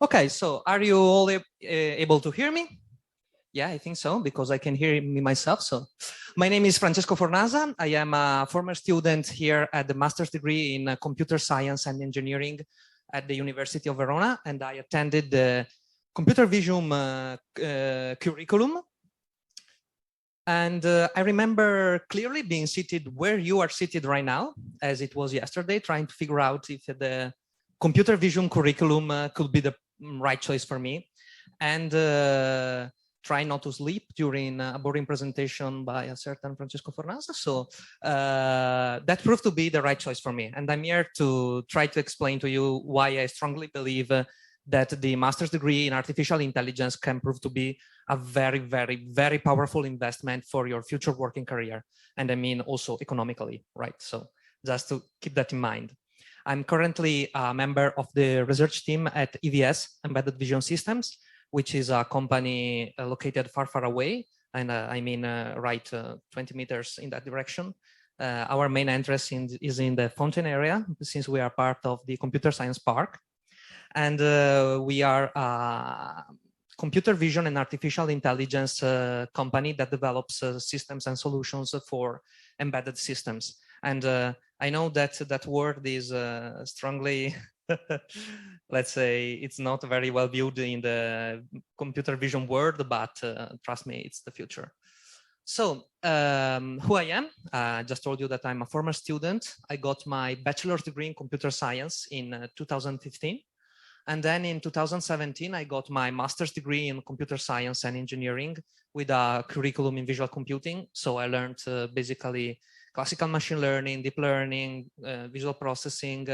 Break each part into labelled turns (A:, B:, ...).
A: Okay, so are you all able to hear me? Yeah, I think so, because I can hear me myself. So my name is Francesco Fornasa. I am a former student here at the master's degree in computer science and engineering at the University of Verona, and I attended the computer vision curriculum. And I remember clearly being seated where you are seated right now, as it was yesterday, trying to figure out if the computer vision curriculum could be the right choice for me. And try not to sleep during a boring presentation by a certain Francesco Fornasa. So that proved to be the right choice for me. And I'm here to try to explain to you why I strongly believe that the master's degree in artificial intelligence can prove to be a very, very, very powerful investment for your future working career. And I mean also economically, right? So just to keep that in mind. I'm currently a member of the research team at eVS, Embedded Vision Systems, which is a company located far, far away. And I mean, right 20 meters in that direction. Our main interest is in the Fountain area, since we are part of the Computer Science Park. And we are a computer vision and artificial intelligence company that develops systems and solutions for embedded systems. And I know that that word is strongly, let's say, it's not very well viewed in the computer vision world, but trust me, it's the future. So who I am, I just told you that I'm a former student. I got my bachelor's degree in computer science in 2015. And then in 2017, I got my master's degree in computer science and engineering with a curriculum in visual computing. So I learned basically classical machine learning, deep learning, visual processing,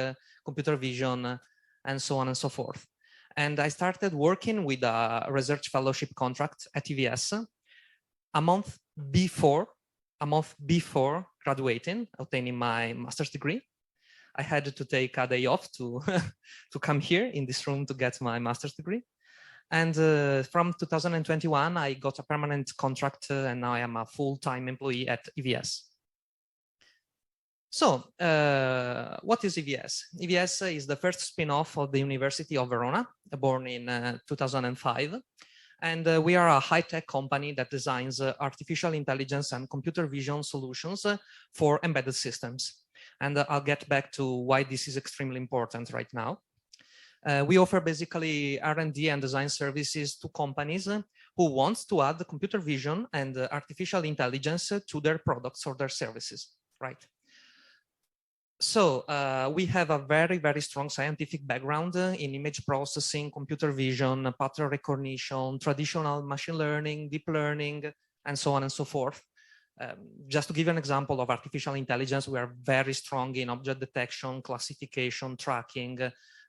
A: computer vision, and so on and so forth. And I started working with a research fellowship contract at eVS a month before graduating, obtaining my master's degree. I had to take a day off to, to come here in this room to get my master's degree. And from 2021, I got a permanent contract and now I am a full-time employee at eVS. So what is eVS? eVS is the first spin-off of the University of Verona, born in 2005. And we are a high-tech company that designs artificial intelligence and computer vision solutions for embedded systems. And I'll get back to why this is extremely important right now. We offer basically R&D and design services to companies who want to add computer vision and artificial intelligence to their products or their services, right? So we have a very, very strong scientific background in image processing, computer vision, pattern recognition, traditional machine learning, deep learning, and so on and so forth. Just to give you an example of artificial intelligence, we are very strong in object detection, classification, tracking,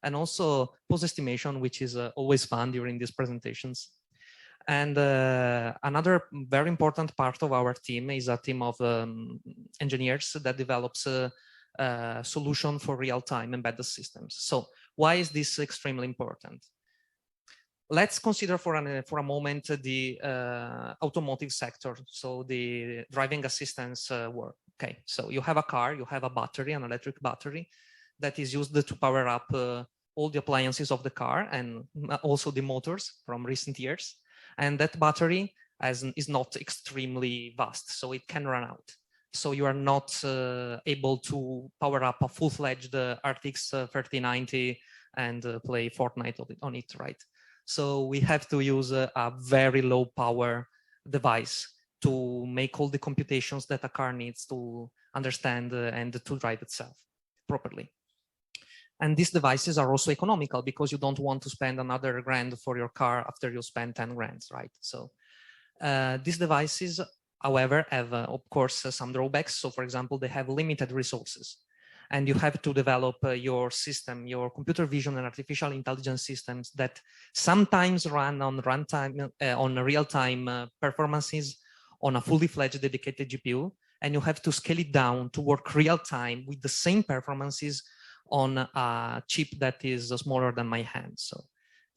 A: and also pose estimation, which is always fun during these presentations. And another very important part of our team is a team of engineers that develops a solution for real-time embedded systems. So why is this extremely important? Let's consider for a moment the automotive sector, so the driving assistance work. Okay, so you have a car, you have a battery, an electric battery that is used to power up all the appliances of the car and also the motors from recent years. And that battery is not extremely vast, so it can run out. So you are not able to power up a full-fledged RTX 3090 and play Fortnite on it, right? So we have to use a very low power device to make all the computations that a car needs to understand and to drive itself properly. And these devices are also economical because you don't want to spend another grand for your car after you spend 10 grand, right? So these devices, however, have, of course, some drawbacks. So for example, they have limited resources. And you have to develop your system, your computer vision and artificial intelligence systems that sometimes run on runtime, on real-time performances on a fully fledged dedicated GPU, and you have to scale it down to work real-time with the same performances on a chip that is smaller than my hand. So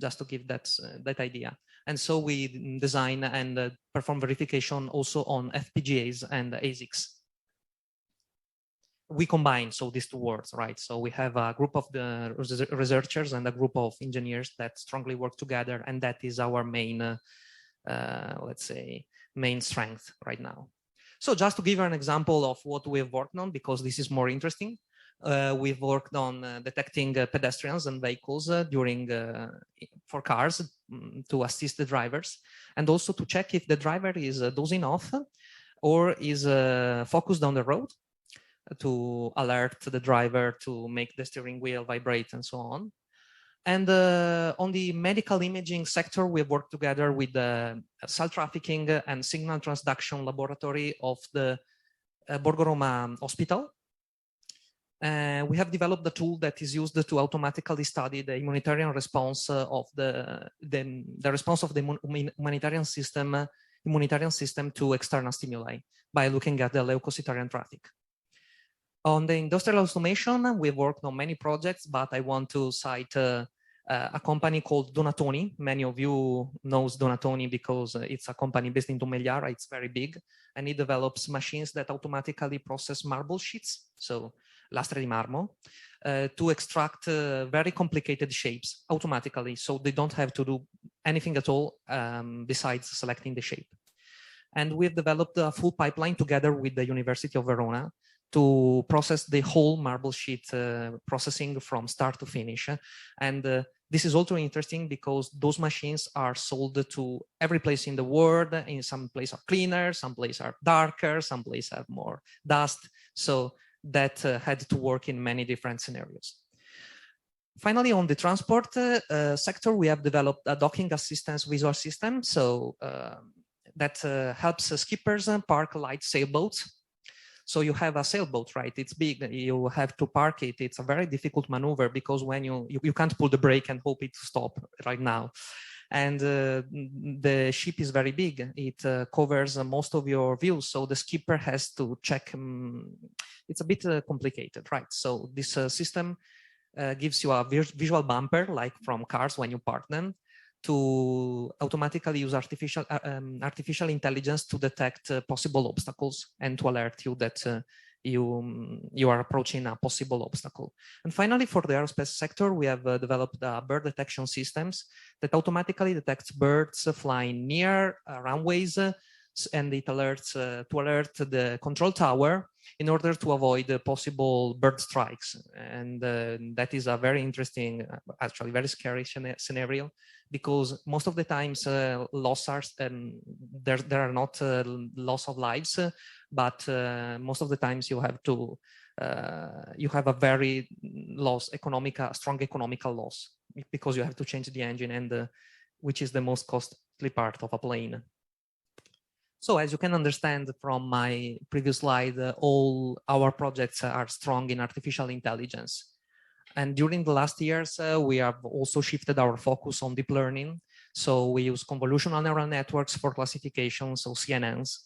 A: just to give that idea. And so we design and perform verification also on FPGAs and ASICs. we combine these two words, right? So we have a group of the researchers and a group of engineers that strongly work together, and that is our main, let's say, main strength right now. So just to give you an example of what we've worked on, because this is more interesting, we've worked on detecting pedestrians and vehicles for cars to assist the drivers, and also to check if the driver is dozing off or is focused on the road, to alert the driver to make the steering wheel vibrate and so on. And on the medical imaging sector, we have worked together with the cell trafficking and signal transduction laboratory of the Borgo Roma Hospital. We have developed a tool that is used to automatically study the humanitarian response of the response of the humanitarian system to external stimuli by looking at the leukocytarian traffic. On the industrial automation, we've worked on many projects, but I want to cite a company called Donatoni. Many of you knows Donatoni because it's a company based in Tomegliara. It's very big, and it develops machines that automatically process marble sheets, so lastre di marmo, to extract very complicated shapes automatically, so they don't have to do anything at all besides selecting the shape. And we've developed a full pipeline together with the University of Verona to process the whole marble sheet processing from start to finish. And this is also interesting because those machines are sold to every place in the world. In some places are cleaner, some places are darker, some places have more dust. So that had to work in many different scenarios. Finally, on the transport sector, we have developed a docking assistance visual system. So that helps skippers park light sailboats. So you have a sailboat, right? It's big, you have to park it. It's a very difficult maneuver because when you can't pull the brake and hope it to stop right now. And the ship is very big. It covers most of your views. So the skipper has to check. It's a bit complicated, right? So this system gives you a visual bumper, like from cars when you park them, to automatically use artificial intelligence to detect possible obstacles and to alert you that you are approaching a possible obstacle. And finally, for the aerospace sector, we have developed bird detection systems that automatically detects birds flying near runways, and it alerts to alert the control tower in order to avoid possible bird strikes. And that is a very interesting, actually very scary scenario, because most of the times there are not loss of lives, but most of the times you have to you have a very strong economical loss, because you have to change the engine, and which is the most costly part of a plane. So as you can understand from my previous slide, all our projects are strong in artificial intelligence. And during the last years, we have also shifted our focus on deep learning. So we use convolutional neural networks for classification, so CNNs,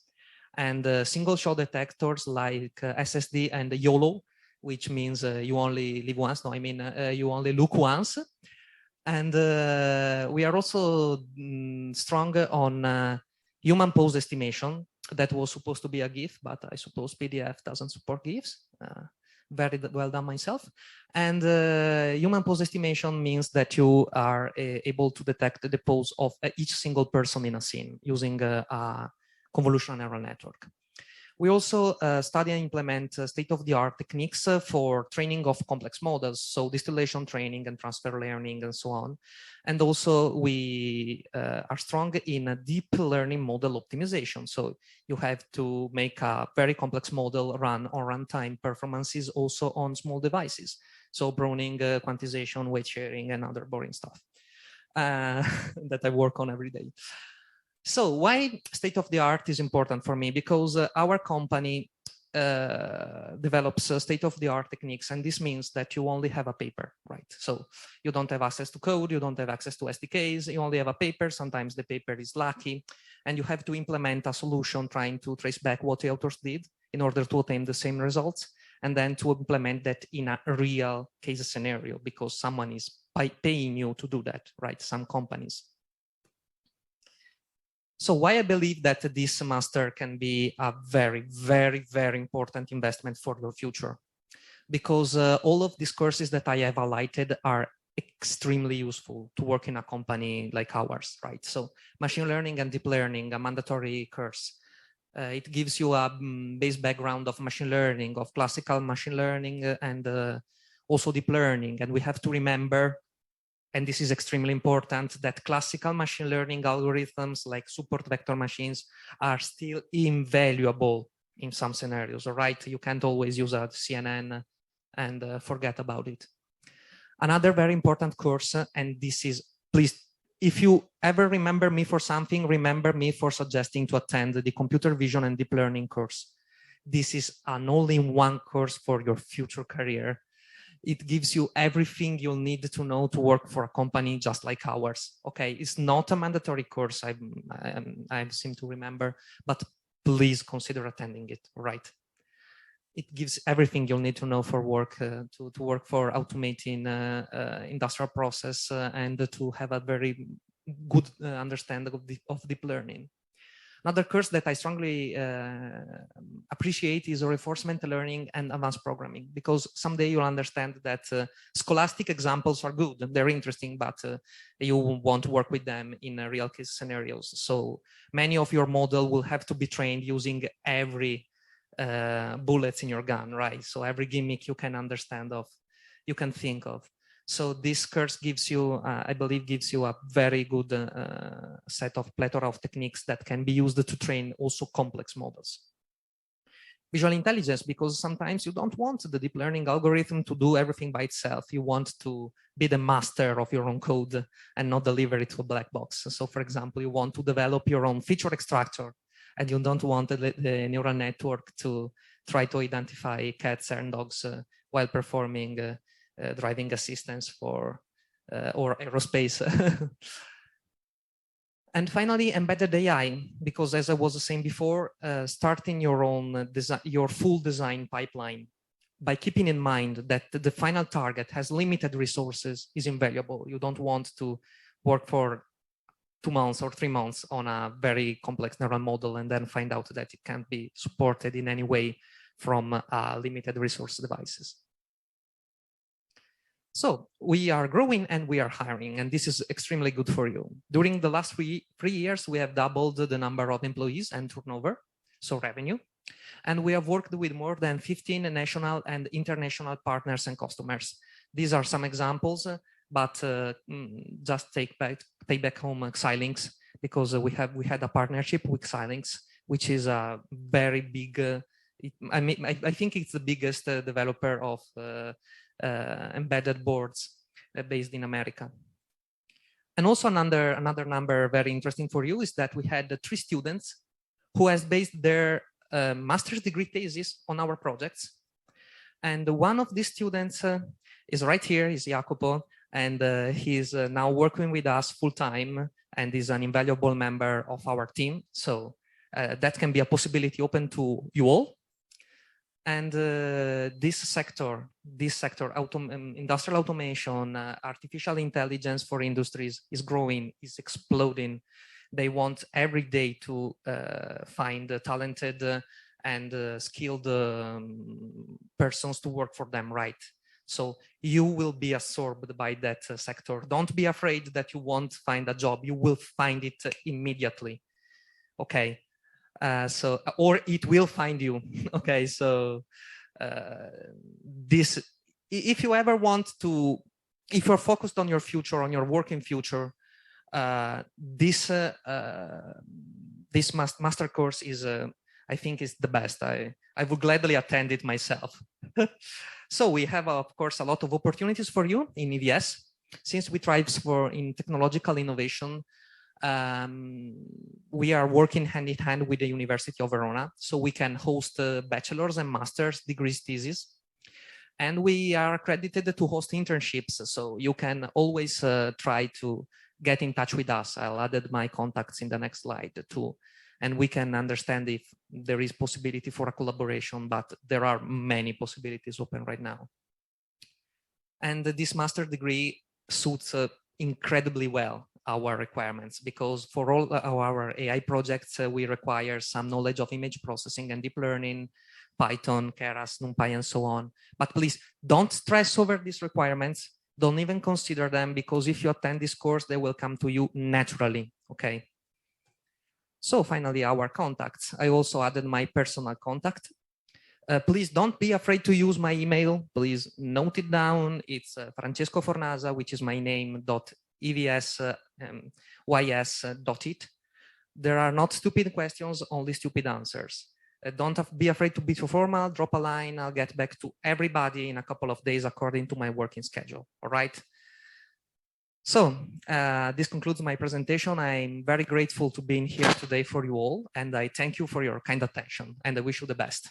A: and single shot detectors like SSD and YOLO, which means you only live once. No, I mean, you only look once. And we are also strong on human pose estimation. That was supposed to be a GIF, but I suppose PDF doesn't support GIFs. Very well done myself. And human pose estimation means that you are able to detect the pose of each single person in a scene using a convolutional neural network. We also study and implement state-of-the-art techniques for training of complex models, so distillation training and transfer learning and so on. And also we are strong in a deep learning model optimization. So you have to make a very complex model run on runtime performances also on small devices. So Browning, quantization, weight sharing, and other boring stuff that I work on every day. So why state-of-the-art is important for me? Because our company develops state-of-the-art techniques, and this means that you only have a paper, right? So you don't have access to code, you don't have access to SDKs, you only have a paper. Sometimes the paper is lucky, and you have to implement a solution trying to trace back what the authors did in order to obtain the same results, and then to implement that in a real case scenario, because someone is paying you to do that, right? Some companies. So why I believe that this master can be a very, very, very important investment for your future. because all of these courses that I have highlighted are extremely useful to work in a company like ours, right? So machine learning and deep learning, a mandatory course. It gives you a base background of machine learning, of classical machine learning, and also deep learning. And we have to remember, and this is extremely important, that classical machine learning algorithms like support vector machines are still invaluable in some scenarios, all right? You can't always use a CNN and forget about it. Another very important course, and this is, please, if you ever remember me for something, remember me for suggesting to attend the computer vision and deep learning course. This is an all-in-one course for your future career. It gives you everything you'll need to know to work for a company just like ours. Okay, it's not a mandatory course, I seem to remember, but please consider attending it, right? It gives everything you'll need to know for work, to work for automating industrial process and to have a very good understanding of deep learning. Another course that I strongly appreciate is reinforcement learning and advanced programming, because someday you'll understand that scholastic examples are good, they're interesting, but you won't work with them in real case scenarios. So many of your model will have to be trained using every bullets in your gun, right? So every gimmick you can understand of, you can think of. So this course gives you, I believe, gives you a very good set of plethora of techniques that can be used to train also complex models. Visual intelligence, because sometimes you don't want the deep learning algorithm to do everything by itself. You want to be the master of your own code and not deliver it to a black box. So for example, you want to develop your own feature extractor and you don't want the neural network to try to identify cats and dogs while performing driving assistance for or aerospace. And finally, embedded AI, because as I was saying before, starting your own your full design pipeline by keeping in mind that the final target has limited resources is invaluable. You don't want to work for 2 months or 3 months on a very complex neural model and then find out that it can't be supported in any way from limited resource devices. So we are growing and we are hiring, and this is extremely good for you. During the last three years, we have doubled the number of employees and turnover, so revenue. And we have worked with more than 15 national and international partners and customers. These are some examples, but just take back home Xilinx, because we had a partnership with Xilinx, which is a very big, I think it's the biggest developer of embedded boards based in America. And also another number very interesting for you is that we had 3 students who has based their master's degree thesis on our projects. And one of these students is right here, is Jacopo, and he's now working with us full time and is an invaluable member of our team. So that can be a possibility open to you all. And this sector, industrial automation, artificial intelligence for industries is growing, is exploding. They want every day to find talented and skilled persons to work for them, right? So you will be absorbed by that sector. Don't be afraid that you won't find a job. You will find it immediately, okay? So, or it will find you. Okay, so this, if you ever want to, if you're focused on your future, on your working future, this master course is, I think, is the best. I would gladly attend it myself. So we have, of course, a lot of opportunities for you in eVS, since we thrive in technological innovation. We are working hand in hand with the University of Verona, so we can host bachelor's and master's degrees thesis. And we are accredited to host internships, so you can always try to get in touch with us. I'll add my contacts in the next slide too. And we can understand if there is possibility for a collaboration, but there are many possibilities open right now. And this master degree suits incredibly well our requirements, because for all our AI projects, we require some knowledge of image processing and deep learning, Python, Keras, NumPy, and so on. But please don't stress over these requirements. Don't even consider them, because if you attend this course, they will come to you naturally, okay? So finally, our contacts. I also added my personal contact. Please don't be afraid to use my email. Please note it down. It's Francesco Fornasa, which is my name, .evs.it. There are not stupid questions, only stupid answers. Don't be afraid to be too formal. Drop a line. I'll get back to everybody in a couple of days according to my working schedule. All right. So this concludes my presentation. I'm very grateful to being here today for you all, and I thank you for your kind attention, and I wish you the best.